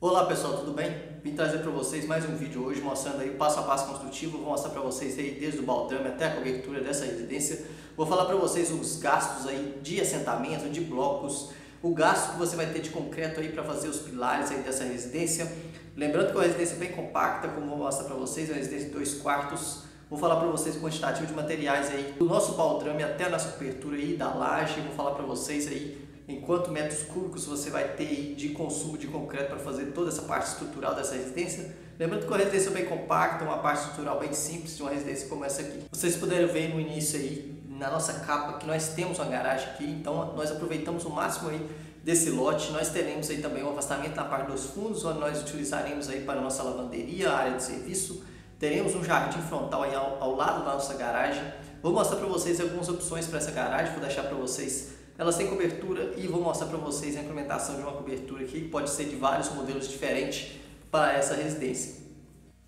Olá pessoal, tudo bem? Vim trazer para vocês mais um vídeo hoje mostrando aí o passo a passo construtivo. Vou mostrar para vocês aí desde o baldrame até a cobertura dessa residência. Vou falar para vocês os gastos aí de assentamento, de blocos, o gasto que você vai ter de concreto aí para fazer os pilares aí dessa residência. Lembrando que é uma residência bem compacta, como vou mostrar para vocês, é uma residência de 2 quartos. Vou falar para vocês o quantitativo de materiais aí do nosso baldrame até a nossa cobertura aí da laje. Vou falar para vocês aí em quantos metros cúbicos você vai ter de consumo de concreto para fazer toda essa parte estrutural dessa residência. Lembrando que uma residência bem compacta, uma parte estrutural bem simples de uma residência como essa aqui. Vocês puderam ver no início aí, na nossa capa, que nós temos uma garagem aqui, então nós aproveitamos o máximo aí desse lote. Nós teremos aí também um afastamento na parte dos fundos, onde nós utilizaremos aí para a nossa lavanderia, área de serviço. Teremos um jardim frontal aí ao lado da nossa garagem. Vou mostrar para vocês algumas opções para essa garagem, vou deixar para vocês elas têm cobertura e vou mostrar para vocês a implementação de uma cobertura aqui que pode ser de vários modelos diferentes para essa residência.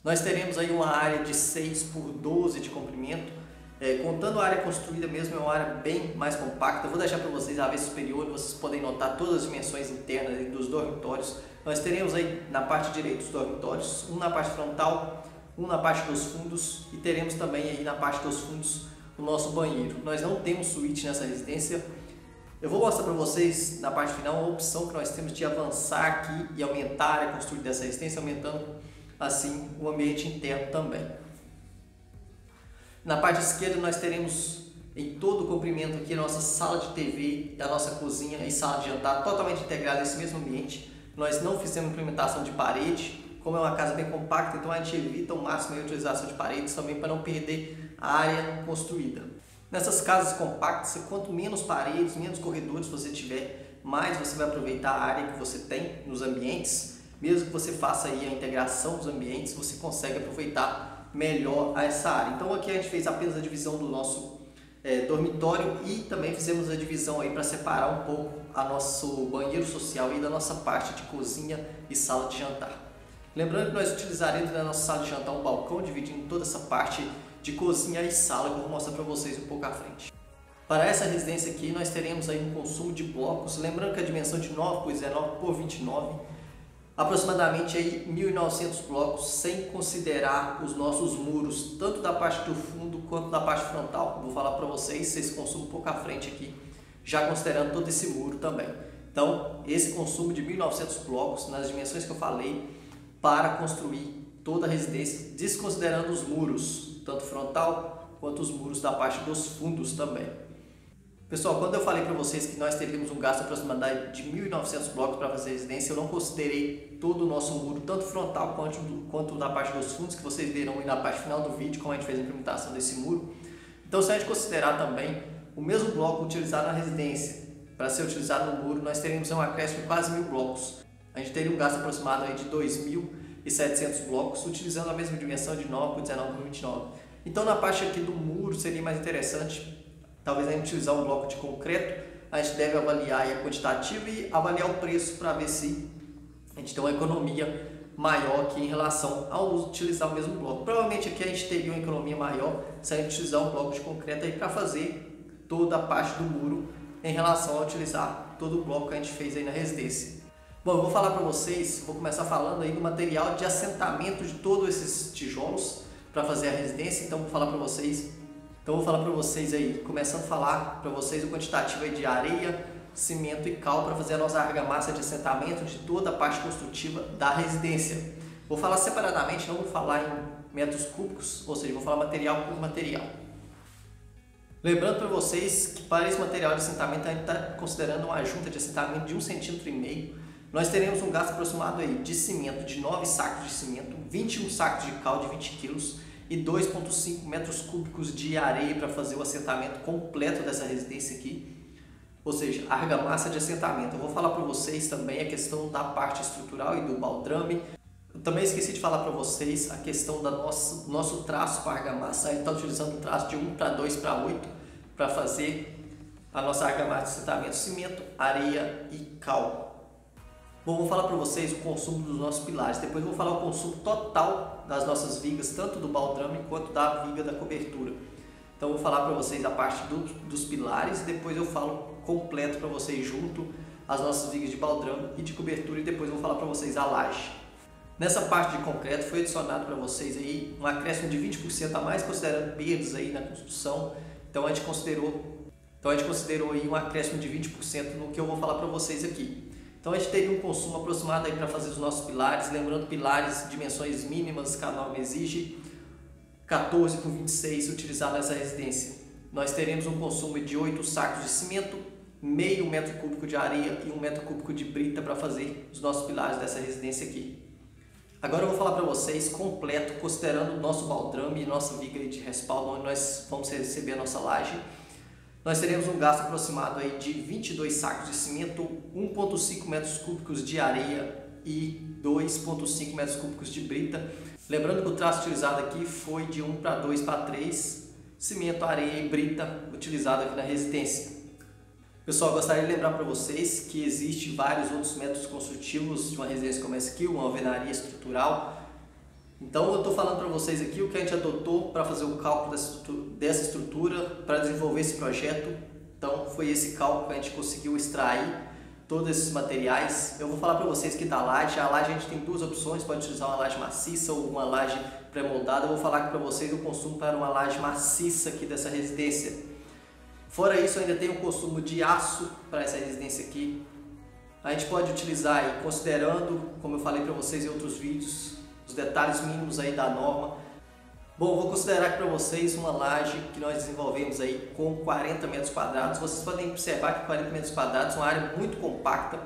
Nós teremos aí uma área de 6 por 12 de comprimento, contando a área construída mesmo, é uma área bem mais compacta. Vou deixar para vocês a vez superior, vocês podem notar todas as dimensões internas aí dos dormitórios. Nós teremos aí na parte direita os dormitórios, um na parte frontal, um na parte dos fundos e teremos também aí na parte dos fundos o nosso banheiro. Nós não temos suíte nessa residência. Eu vou mostrar para vocês na parte final a opção que nós temos de avançar aqui e aumentar a área construída dessa residência, aumentando assim o ambiente interno também. Na parte esquerda nós teremos em todo o comprimento aqui a nossa sala de TV, a nossa cozinha e sala de jantar totalmente integrada nesse mesmo ambiente. Nós não fizemos implementação de parede, como é uma casa bem compacta, então a gente evita ao máximo a utilização de paredes também para não perder a área construída. Nessas casas compactas, quanto menos paredes, menos corredores você tiver, mais você vai aproveitar a área que você tem nos ambientes. Mesmo que você faça aí a integração dos ambientes, você consegue aproveitar melhor essa área. Então aqui a gente fez apenas a divisão do nosso dormitório e também fizemos a divisão aí para separar um pouco a nosso banheiro social e da nossa parte de cozinha e sala de jantar. Lembrando que nós utilizaremos na nossa sala de jantar um balcão, dividindo toda essa parte de cozinha e sala que eu vou mostrar para vocês um pouco à frente. Para essa residência aqui nós teremos aí um consumo de blocos, lembrando que a dimensão de 9 por 19 por 29, aproximadamente aí 1.900 blocos, sem considerar os nossos muros, tanto da parte do fundo quanto da parte frontal. Vou falar para vocês esse consumo um pouco à frente aqui, já considerando todo esse muro também. Então esse consumo de 1.900 blocos nas dimensões que eu falei para construir toda a residência, desconsiderando os muros, tanto frontal quanto os muros da parte dos fundos também. Pessoal, quando eu falei para vocês que nós teríamos um gasto aproximado de 1.900 blocos para fazer a residência, eu não considerei todo o nosso muro, tanto frontal quanto na parte dos fundos, que vocês verão aí na parte final do vídeo, como a gente fez a implementação desse muro. Então, se a gente considerar também o mesmo bloco utilizado na residência para ser utilizado no muro, nós teríamos um acréscimo de quase 1.000 blocos. A gente teria um gasto aproximado aí de 2.700 blocos, utilizando a mesma dimensão de 9 por 19 por 29. Então na parte aqui do muro seria mais interessante, talvez a gente utilizar um bloco de concreto. A gente deve avaliar a quantitativa e avaliar o preço para ver se a gente tem uma economia maior aqui em relação ao utilizar o mesmo bloco. Provavelmente aqui a gente teria uma economia maior se a gente utilizar um bloco de concreto aí para fazer toda a parte do muro em relação a utilizar todo o bloco que a gente fez aí na residência. Bom, eu vou falar para vocês, vou começar falando aí do material de assentamento de todos esses tijolos para fazer a residência. Então vou falar para vocês, aí, começando a falar para vocês o quantitativo aí de areia, cimento e cal para fazer a nossa argamassa de assentamento de toda a parte construtiva da residência. Vou falar separadamente, não vou falar em metros cúbicos, ou seja, vou falar material por material. Lembrando para vocês que para esse material de assentamento a gente está considerando uma junta de assentamento de 1,5 cm. Nós teremos um gasto aproximado aí de cimento, de 9 sacos de cimento, 21 sacos de cal de 20 kg e 2,5 metros cúbicos de areia para fazer o assentamento completo dessa residência aqui, ou seja, argamassa de assentamento. Eu vou falar para vocês também a questão da parte estrutural e do baldrame. Eu também esqueci de falar para vocês a questão do nosso traço para argamassa. A gente está utilizando um traço de 1:2:8 para fazer a nossa argamassa de assentamento, cimento, areia e cal. Bom, vou falar para vocês o consumo dos nossos pilares, depois vou falar o consumo total das nossas vigas, tanto do baldrame quanto da viga da cobertura. Então vou falar para vocês a parte dos pilares e depois eu falo completo para vocês junto as nossas vigas de baldrame e de cobertura, e depois eu vou falar para vocês a laje. Nessa parte de concreto foi adicionado para vocês aí um acréscimo de 20% a mais, considerando perdas aí na construção. Então a gente considerou aí um acréscimo de 20% no que eu vou falar para vocês aqui. Então a gente teve um consumo aproximado aí para fazer os nossos pilares, lembrando pilares dimensões mínimas que a norma exige, 14 por 26 utilizado nessa residência. Nós teremos um consumo de 8 sacos de cimento, meio metro cúbico de areia e 1 metro cúbico de brita para fazer os nossos pilares dessa residência aqui. Agora eu vou falar para vocês completo, considerando o nosso baldrame e nossa viga de respaldo, onde nós vamos receber a nossa laje. Nós teremos um gasto aproximado aí de 22 sacos de cimento, 1,5 metros cúbicos de areia e 2,5 metros cúbicos de brita. Lembrando que o traço utilizado aqui foi de 1 para 2 para 3, cimento, areia e brita utilizado aqui na residência. Pessoal, gostaria de lembrar para vocês que existem vários outros métodos construtivos de uma residência como essa aqui, uma alvenaria estrutural. Então eu estou falando para vocês aqui o que a gente adotou para fazer o cálculo dessa estrutura, para desenvolver esse projeto. Então foi esse cálculo que a gente conseguiu extrair todos esses materiais. Eu vou falar para vocês que da laje, a laje a gente tem duas opções, pode utilizar uma laje maciça ou uma laje pré-moldada. Eu vou falar aqui para vocês o consumo para uma laje maciça aqui dessa residência. Fora isso, ainda tem o consumo de aço para essa residência aqui. A gente pode utilizar aí, considerando, como eu falei para vocês em outros vídeos, os detalhes mínimos aí da norma. Bom, vou considerar aqui para vocês uma laje que nós desenvolvemos aí com 40 metros quadrados. Vocês podem observar que 40 metros quadrados é uma área muito compacta.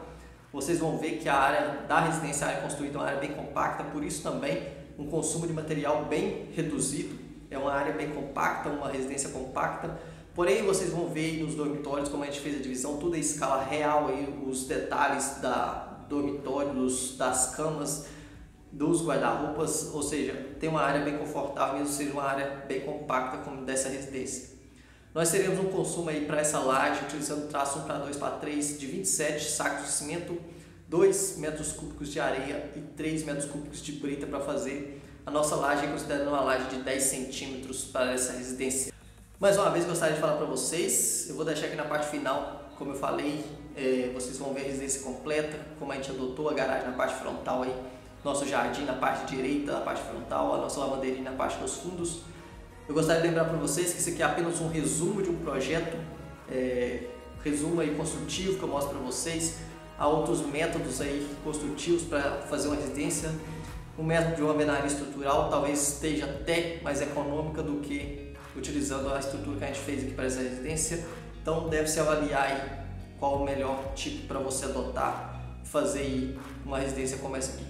Vocês vão ver que a área da residência, a área construída é uma área bem compacta, por isso também um consumo de material bem reduzido. É uma área bem compacta, uma residência compacta. Porém, vocês vão ver aí nos dormitórios, como a gente fez a divisão, tudo em escala real, aí, os detalhes da dormitório, das camas, dos guarda-roupas, ou seja, tem uma área bem confortável, mesmo seja uma área bem compacta como dessa residência. Nós teremos um consumo aí para essa laje, utilizando traço 1 para 2 para 3, de 27 sacos de cimento, 2 metros cúbicos de areia e 3 metros cúbicos de brita para fazer a nossa laje, considerando uma laje de 10 centímetros para essa residência. Mais uma vez gostaria de falar para vocês, eu vou deixar aqui na parte final, como eu falei, vocês vão ver a residência completa, como a gente adotou a garagem na parte frontal aí, nosso jardim na parte direita, na parte frontal, a nossa lavanderia na parte dos fundos. Eu gostaria de lembrar para vocês que isso aqui é apenas um resumo de um projeto, resumo aí construtivo que eu mostro para vocês. Há outros métodos aí construtivos para fazer uma residência. O método de uma alvenaria estrutural talvez esteja até mais econômica do que utilizando a estrutura que a gente fez aqui para essa residência. Então deve-se avaliar aí qual o melhor tipo para você adotar e fazer aí uma residência como essa aqui.